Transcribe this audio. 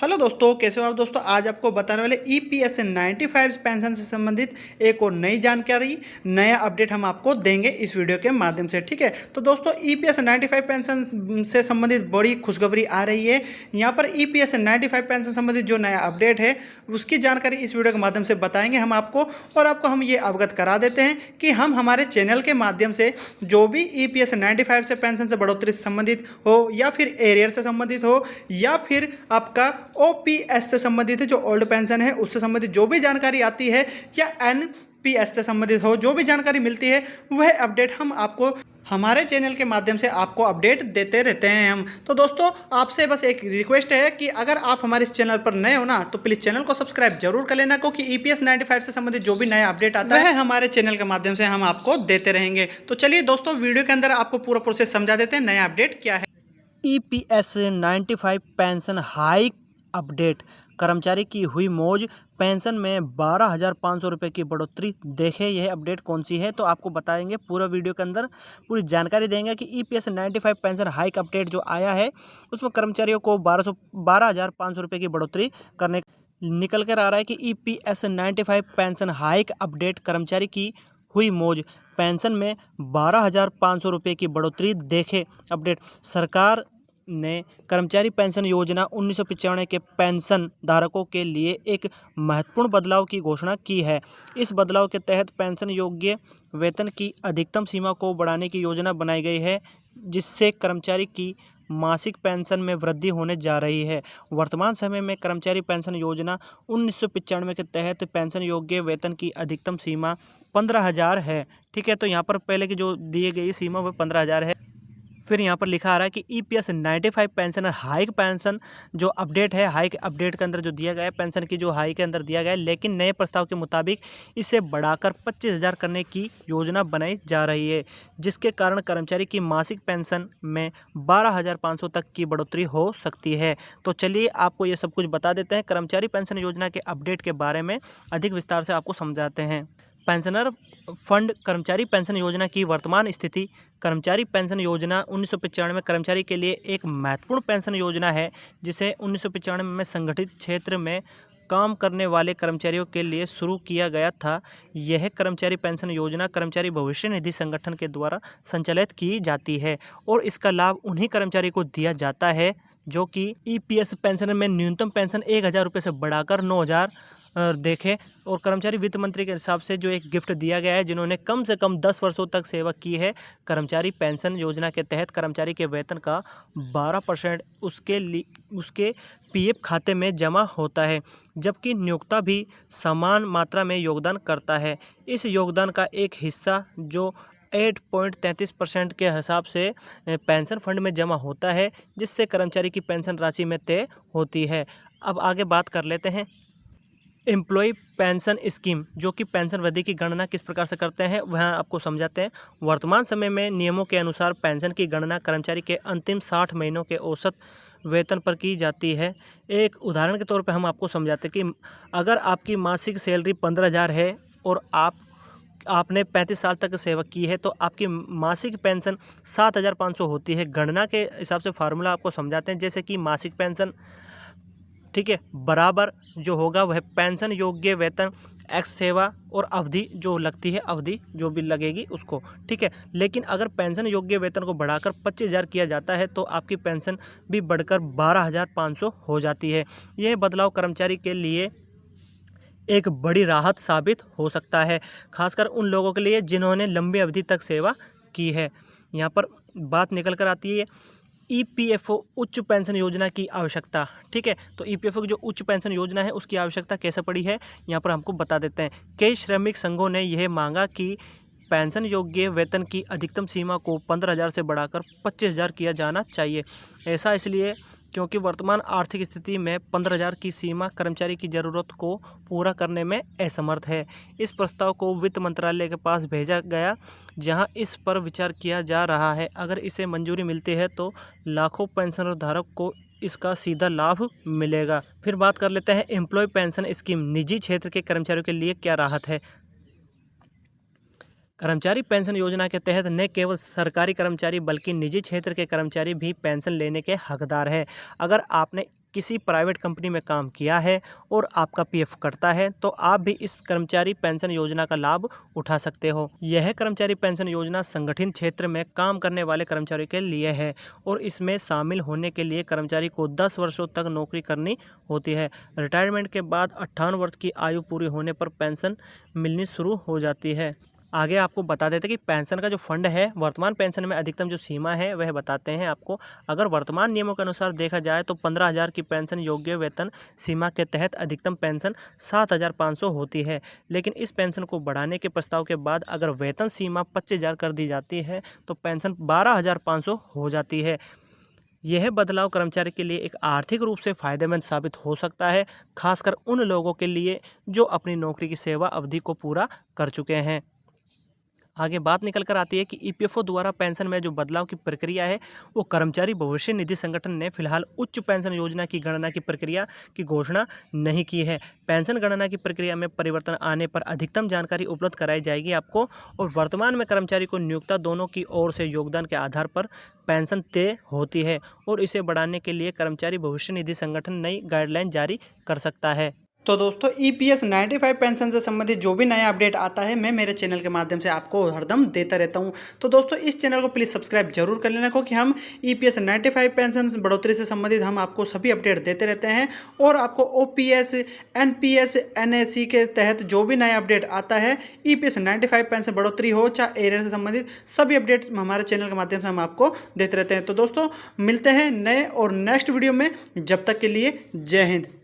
Hello दोस्तों, कैसे हो आप दोस्तों। आज आपको बताने वाले ईपीएस 95 पेंशन से संबंधित एक और नई जानकारी, नया अपडेट हम आपको देंगे इस वीडियो के माध्यम से। ठीक है, तो दोस्तों ईपीएस 95 पेंशन से संबंधित बड़ी खुशखबरी आ रही है। यहाँ पर ईपीएस 95 पेंशन संबंधित जो नया अपडेट है उसकी जानकारी इस वीडियो के माध्यम से बताएंगे हम आपको। और आपको हम ये अवगत करा देते हैं कि हम हमारे चैनल के माध्यम से जो भी ईपीएस 95 से पेंशन से बढ़ोतरी से संबंधित हो, या फिर एरियर से संबंधित हो, या फिर आपका ओपीएस से संबंधित है जो ओल्ड पेंशन है उससे संबंधित जो भी जानकारी आती है, या एनपीएस से संबंधित हो जो भी जानकारी मिलती है, वह अपडेट हम आपको हमारे चैनल के माध्यम से आपको अपडेट देते रहते हैं हम। तो दोस्तों आपसे बस एक रिक्वेस्ट है कि अगर आप हमारे इस चैनल पर नए हो ना, तो प्लीज़ चैनल को सब्सक्राइब जरूर कर लेना, क्योंकि ईपीएस 95 से संबंधित जो भी नया अपडेट आता है वह हमारे चैनल के माध्यम से हम आपको देते रहेंगे। तो चलिए दोस्तों, वीडियो के अंदर आपको पूरा प्रोसेस समझा देते हैं, नया अपडेट क्या है। EPS 95 pension hike update. कर्मचारी की हुई मौज, पेंशन में 12,500 रुपये की बढ़ोतरी। देखें यह अपडेट कौन सी है, तो आपको बताएंगे पूरा वीडियो के अंदर पूरी जानकारी देंगे कि ईपीएस 95 पेंशन हाइक अपडेट जो आया है उसमें कर्मचारियों को 12,500 रुपये की बढ़ोतरी करने निकल कर आ रहा है कि ईपीएस 95 पेंशन हाइक अपडेट। कर्मचारी की हुई मौज, पेंशन में 12,500 रुपये की बढ़ोतरी। देखें अपडेट। सरकार ने कर्मचारी पेंशन योजना 1995 के पेंशन धारकों के लिए एक महत्वपूर्ण बदलाव की घोषणा की है। इस बदलाव के तहत पेंशन योग्य वेतन की अधिकतम सीमा को बढ़ाने की योजना बनाई गई है, जिससे कर्मचारी की मासिक पेंशन में वृद्धि होने जा रही है। वर्तमान समय में कर्मचारी पेंशन योजना 1995 के तहत पेंशन योग्य वेतन की अधिकतम सीमा 15,000 है। ठीक है, तो यहाँ पर पहले की जो दी गई सीमा वह 15,000 है। फिर यहाँ पर लिखा आ रहा है कि ईपीएस 95 पेंशन और हाइक पेंशन जो अपडेट है, हाइक अपडेट के अंदर जो दिया गया है पेंशन की जो हाइक के अंदर दिया गया है, लेकिन नए प्रस्ताव के मुताबिक इसे बढ़ाकर 25,000 करने की योजना बनाई जा रही है, जिसके कारण कर्मचारी की मासिक पेंशन में 12,500 तक की बढ़ोतरी हो सकती है। तो चलिए आपको ये सब कुछ बता देते हैं। कर्मचारी पेंशन योजना के अपडेट के बारे में अधिक विस्तार से आपको समझाते हैं। पेंशनर फंड कर्मचारी पेंशन योजना की वर्तमान स्थिति। कर्मचारी पेंशन योजना 1995 में कर्मचारी के लिए एक महत्वपूर्ण पेंशन योजना है, जिसे 1995 में संगठित क्षेत्र में काम करने वाले कर्मचारियों के लिए शुरू किया गया था। यह कर्मचारी पेंशन योजना कर्मचारी भविष्य निधि संगठन के द्वारा संचालित की जाती है, और इसका लाभ उन्हीं कर्मचारी को दिया जाता है जो कि ईपीएस पेंशन में न्यूनतम पेंशन 1,000 रुपये से बढ़ाकर 9,000 देखें। और कर्मचारी वित्त मंत्री के हिसाब से जो एक गिफ्ट दिया गया है, जिन्होंने कम से कम 10 वर्षों तक सेवा की है, कर्मचारी पेंशन योजना के तहत कर्मचारी के वेतन का 12% उसके पीएफ खाते में जमा होता है, जबकि नियोक्ता भी समान मात्रा में योगदान करता है। इस योगदान का एक हिस्सा जो 8.33% के हिसाब से पेंशन फंड में जमा होता है, जिससे कर्मचारी की पेंशन राशि में तय होती है। अब आगे बात कर लेते हैं एम्प्लॉय पेंशन स्कीम, जो कि पेंशन वृद्धि की गणना किस प्रकार से करते हैं वह आपको समझाते हैं। वर्तमान समय में नियमों के अनुसार पेंशन की गणना कर्मचारी के अंतिम 60 महीनों के औसत वेतन पर की जाती है। एक उदाहरण के तौर पर हम आपको समझाते हैं कि अगर आपकी मासिक सैलरी 15,000 है और आपने 35 साल तक सेवा की है, तो आपकी मासिक पेंशन 7,500 होती है। गणना के हिसाब से फार्मूला आपको समझाते हैं, जैसे कि मासिक पेंशन, ठीक है, बराबर जो होगा वह पेंशन योग्य वेतन एक्स सेवा और अवधि जो लगती है, अवधि जो भी लगेगी उसको। ठीक है, लेकिन अगर पेंशन योग्य वेतन को बढ़ाकर 25,000 किया जाता है, तो आपकी पेंशन भी बढ़कर 12,500 हो जाती है। यह बदलाव कर्मचारी के लिए एक बड़ी राहत साबित हो सकता है, खासकर उन लोगों के लिए जिन्होंने लंबी अवधि तक सेवा की है। यहाँ पर बात निकल कर आती है ईपीएफओ उच्च पेंशन योजना की आवश्यकता। ठीक है, तो ईपीएफओ की जो उच्च पेंशन योजना है उसकी आवश्यकता कैसे पड़ी है, यहाँ पर हमको बता देते हैं। कई श्रमिक संघों ने यह मांगा कि पेंशन योग्य वेतन की अधिकतम सीमा को 15,000 से बढ़ाकर 25,000 किया जाना चाहिए। ऐसा इसलिए क्योंकि वर्तमान आर्थिक स्थिति में 15,000 की सीमा कर्मचारी की ज़रूरत को पूरा करने में असमर्थ है। इस प्रस्ताव को वित्त मंत्रालय के पास भेजा गया, जहां इस पर विचार किया जा रहा है। अगर इसे मंजूरी मिलती है तो लाखों पेंशन धारक को इसका सीधा लाभ मिलेगा। फिर बात कर लेते हैं एम्प्लॉय पेंशन स्कीम, निजी क्षेत्र के कर्मचारियों के लिए क्या राहत है। कर्मचारी पेंशन योजना के तहत न केवल सरकारी कर्मचारी बल्कि निजी क्षेत्र के कर्मचारी भी पेंशन लेने के हकदार हैं। अगर आपने किसी प्राइवेट कंपनी में काम किया है और आपका पीएफ कटता है तो आप भी इस कर्मचारी पेंशन योजना का लाभ उठा सकते हो। यह कर्मचारी पेंशन योजना संगठित क्षेत्र में काम करने वाले कर्मचारियों के लिए है और इसमें शामिल होने के लिए कर्मचारी को 10 वर्षों तक नौकरी करनी होती है। रिटायरमेंट के बाद 58 वर्ष की आयु पूरी होने पर पेंशन मिलनी शुरू हो जाती है। आगे आपको बता देते हैं कि पेंशन का जो फंड है, वर्तमान पेंशन में अधिकतम जो सीमा है वह बताते हैं आपको। अगर वर्तमान नियमों के अनुसार देखा जाए तो 15,000 की पेंशन योग्य वेतन सीमा के तहत अधिकतम पेंशन 7,500 होती है। लेकिन इस पेंशन को बढ़ाने के प्रस्ताव के बाद अगर वेतन सीमा 25,000 कर दी जाती है तो पेंशन 12,500 हो जाती है। यह बदलाव कर्मचारी के लिए एक आर्थिक रूप से फायदेमंद साबित हो सकता है, खासकर उन लोगों के लिए जो अपनी नौकरी की सेवा अवधि को पूरा कर चुके हैं। आगे बात निकल कर आती है कि ईपीएफओ द्वारा पेंशन में जो बदलाव की प्रक्रिया है वो कर्मचारी भविष्य निधि संगठन ने फिलहाल उच्च पेंशन योजना की गणना की प्रक्रिया की घोषणा नहीं की है। पेंशन गणना की प्रक्रिया में परिवर्तन आने पर अधिकतम जानकारी उपलब्ध कराई जाएगी आपको। और वर्तमान में कर्मचारी को नियोक्ता दोनों की ओर से योगदान के आधार पर पेंशन तय होती है और इसे बढ़ाने के लिए कर्मचारी भविष्य निधि संगठन नई गाइडलाइन जारी कर सकता है। तो दोस्तों EPS 95 पेंशन से संबंधित जो भी नया अपडेट आता है मैं मेरे चैनल के माध्यम से आपको हरदम देता रहता हूं। तो दोस्तों इस चैनल को प्लीज़ सब्सक्राइब जरूर कर लेना, क्योंकि हम EPS 95 पेंशन बढ़ोतरी से संबंधित हम आपको सभी अपडेट देते रहते हैं और आपको OPS, NPS, NAC के तहत जो भी नया अपडेट आता है, EPS 95 पेंशन बढ़ोतरी हो चाहे एरियर से संबंधित सभी अपडेट हमारे चैनल के माध्यम से हम आपको देते रहते हैं। तो दोस्तों मिलते हैं नए और नेक्स्ट वीडियो में, जब तक के लिए जय हिंद।